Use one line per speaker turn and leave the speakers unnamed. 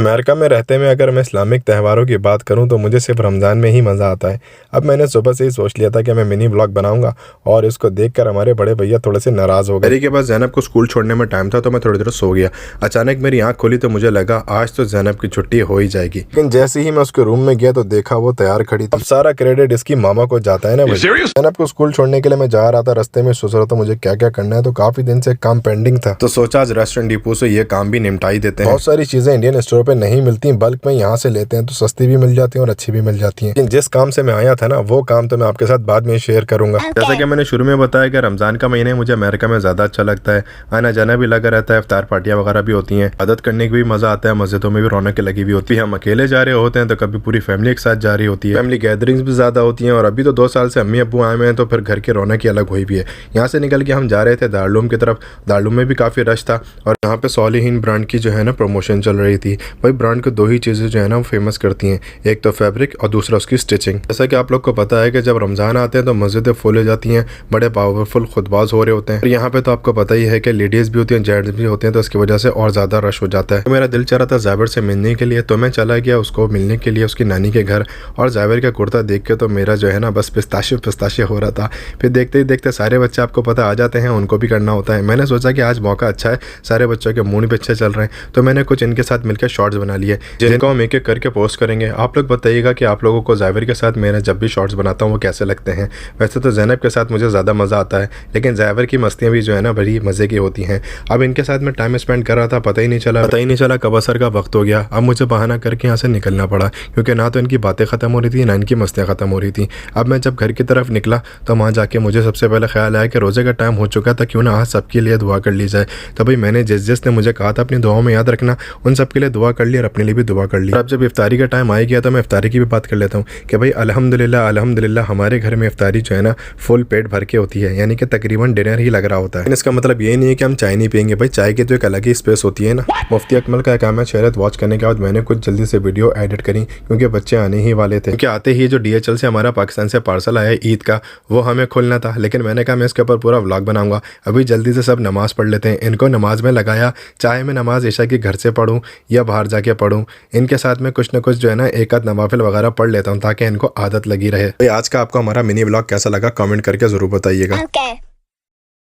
America में रहते में अगर मैं इस्लामिक त्योहारों की बात करूं तो मुझे सिर्फ रमज़ान में ही मज़ा आता है। अब मैंने सुबह से ही सोच लिया था कि मैं मिनी व्लॉग बनाऊंगा और इसको देखकर हमारे बड़े भैया थोड़े से नाराज़ हो गए। मेरी के पास ज़ैनब को स्कूल छोड़ने में टाइम था तो मैं थोड़ी देर सो गया। अचानक मेरी आँख खुली तो मुझे लगा आज तो ज़ैनब की छुट्टी हो ही जाएगी, लेकिन जैसे ही मैं उसके रूम में गया तो देखा वो तैयार खड़ी थी। अब सारा क्रेडिट इसकी मामा को जाता है ना। ज़ैनब को स्कूल छोड़ने के लिए मैं जा रहा था, रास्ते में सोच रहा था मुझे क्या क्या करना है, तो काफ़ी दिन से काम पेंडिंग था तो सोचा आज रेस्टोरेंट डिपो से ये काम भी निपटाई देते हैं। बहुत सारी चीज़ें इंडियन स्टोर पे नहीं मिलती, बल्क में यहाँ से लेते हैं तो सस्ती भी मिल जाती है और अच्छी भी मिल जाती है। लेकिन जिस काम से मैं आया था ना वो काम तो मैं आपके साथ बाद में शेयर करूंगा। जैसा कि मैंने शुरू में बताया कि रमजान का महीने मुझे अमेरिका में ज्यादा अच्छा लगता है। आना जाना भी लगा रहता है, इफ्तार पार्टियां वगैरह भी होती हैं, इबादत करने की भी मजा आता है, मस्जिदों में भी रौनक लगी हुई होती है। हम अकेले जा रहे होते हैं तो कभी पूरी फैमिली एक साथ जा रही होती है, फैमिली गैदरिंग्स भी ज्यादा होती है। और अभी तो 2 साल से अम्मी अब्बू आए हुए हैं तो फिर घर की रौनक ही अलग हुई भी है। यहाँ से निकल के हम जा रहे थे दारुल की तरफ। दारुल में भी काफी रश था और यहाँ पे सालिहीन ब्रांड की जो है ना प्रमोशन चल रही थी। भाई ब्रांड को 2 ही चीजें जो है ना वो फेमस करती हैं, एक तो फैब्रिक और दूसरा उसकी स्टिचिंग। जैसा कि आप लोग को पता है कि जब रमजान आते हैं तो मस्जिदें फुल हो जाती हैं, बड़े पावरफुल खुतबाज हो रहे होते हैं। और यहाँ पे तो आपको पता ही है कि लेडीज भी होती हैं, जेंट्स भी होते हैं, तो इसकी वजह से और ज्यादा रश हो जाता है। तो मेरा दिल चाह रहा था ज़ाबिर से मिलने के लिए, तो मैं चला गया उसको मिलने के लिए उसकी नानी के घर। और ज़ाबिर का कुर्ता देख के तो मेरा जो है ना बस पिस्ताशे हो रहा था। फिर देखते ही देखते सारे बच्चे आपको पता आ जाते हैं, उनको भी करना होता है। मैंने सोचा कि आज मौका अच्छा है, सारे बच्चों के मूड भी अच्छे चल रहे हैं, तो मैंने कुछ इनके साथ मिलकर शॉर्ट्स बना लिए जिनको हम एक एक करके पोस्ट करेंगे। आप लोग बताइएगा कि आप लोगों को ज़ाबिर के साथ मैंने जब भी शॉर्ट्स बनाता हूँ वो कैसे लगते हैं। वैसे तो ज़ैनब के साथ मुझे ज़्यादा मज़ा आता है, लेकिन ज़ाबिर की मस्तियाँ भी जो है ना बड़ी मज़े की होती हैं। अब इनके साथ मैं टाइम स्पेंड कर रहा था, पता ही नहीं चला कब असर का वक्त हो गया। अब मुझे बहाना करके यहाँ से निकलना पड़ा, क्योंकि ना तो इनकी बातें ख़त्म हो रही थी ना इनकी मस्तियाँ ख़त्म हो रही थी। अब मैं जब घर की तरफ निकला तो वहाँ जाके मुझे सबसे पहले ख्याल आया कि रोज़े का टाइम हो चुका था, क्यों ना आज सबके लिए दुआ कर ली जाए। तो भाई मैंने जिस ने मुझे कहा था अपनी दुआओं में याद रखना, उन सब के लिए दुआ कर ली और अपने लिए भी दुआ कर ली। अब जब इफ्तारी का टाइम आ गया तो मैं इफ्तारी की भी बात कर लेता हूँ कि भाई अल्हम्दुलिल्लाह अल्हम्दुलिल्लाह हमारे घर में इफ्तारी जो है ना फुल पेट भर के होती है, यानी कि तकरीबन डिनर ही लग रहा होता है। इसका मतलब ये नहीं है कि हम चाय नहीं पियेंगे, भाई चाय की तो एक अलग ही स्पेस होती है ना। मुफ्ती अकमल का काम है शहरत वॉच करने के बाद मैंने कुछ जल्दी से वीडियो एडिट करी, क्योंकि बच्चे आने ही वाले थे। क्योंकि आते ही जो DHL से हमारा पाकिस्तान से पार्सल आया ईद का वो हमें खोलना था, लेकिन मैंने कहा मैं इसके ऊपर पूरा व्लॉग बनाऊंगा। अभी जल्दी से सब नमाज़ पढ़ लेते हैं। इनको नमाज में लगाया, चाहे मैं नमाज ईशा की घर से पढ़ूँ या बाहर जाके पढ़ूँ, इनके साथ में कुछ ना कुछ जो है ना एक आध नवाफिल वगैरह पढ़ लेता हूँ ताकि इनको आदत लगी रहे। आज का आपको हमारा मिनी व्लॉग कैसा लगा कमेंट करके ज़रूर बताइएगा।